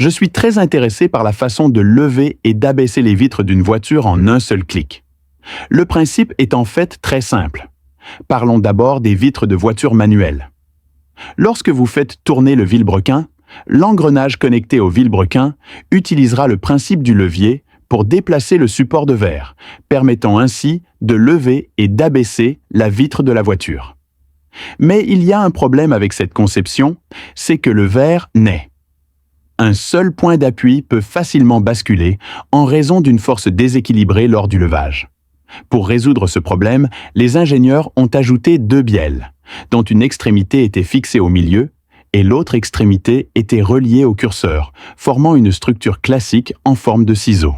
Je suis très intéressé par la façon de lever et d'abaisser les vitres d'une voiture en un seul clic. Le principe est en fait très simple. Parlons d'abord des vitres de voiture manuelles. Lorsque vous faites tourner le vilebrequin, l'engrenage connecté au vilebrequin utilisera le principe du levier pour déplacer le support de verre, permettant ainsi de lever et d'abaisser la vitre de la voiture. Mais il y a un problème avec cette conception, c'est que le verre naît. Un seul point d'appui peut facilement basculer en raison d'une force déséquilibrée lors du levage. Pour résoudre ce problème, les ingénieurs ont ajouté 2 bielles, dont une extrémité était fixée au milieu et l'autre extrémité était reliée au curseur, formant une structure classique en forme de ciseau.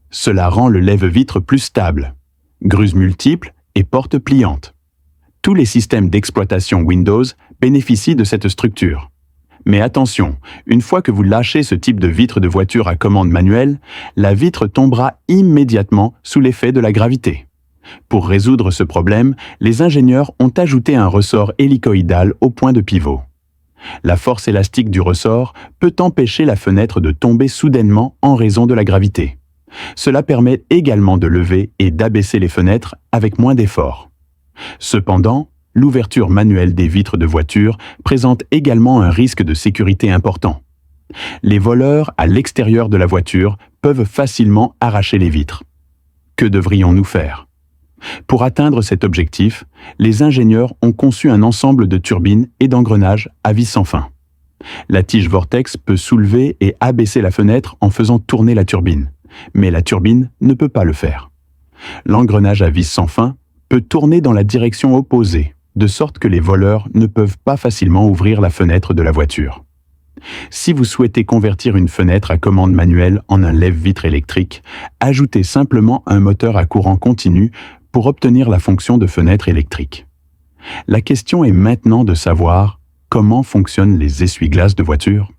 Cela rend le lève-vitre plus stable, grues multiples et portes pliantes. Tous les systèmes d'exploitation Windows bénéficient de cette structure. Mais attention, une fois que vous lâchez ce type de vitre de voiture à commande manuelle, la vitre tombera immédiatement sous l'effet de la gravité. Pour résoudre ce problème, les ingénieurs ont ajouté un ressort hélicoïdal au point de pivot. La force élastique du ressort peut empêcher la fenêtre de tomber soudainement en raison de la gravité. Cela permet également de lever et d'abaisser les fenêtres avec moins d'effort. Cependant, l'ouverture manuelle des vitres de voiture présente également un risque de sécurité important. Les voleurs à l'extérieur de la voiture peuvent facilement arracher les vitres. Que devrions-nous faire? Pour atteindre cet objectif, les ingénieurs ont conçu un ensemble de turbines et d'engrenages à vis sans fin. La tige Vortex peut soulever et abaisser la fenêtre en faisant tourner la turbine, mais la turbine ne peut pas le faire. L'engrenage à vis sans fin peut tourner dans la direction opposée, de sorte que les voleurs ne peuvent pas facilement ouvrir la fenêtre de la voiture. Si vous souhaitez convertir une fenêtre à commande manuelle en un lève-vitre électrique, ajoutez simplement un moteur à courant continu pour obtenir la fonction de fenêtre électrique. La question est maintenant de savoir comment fonctionnent les essuie-glaces de voiture.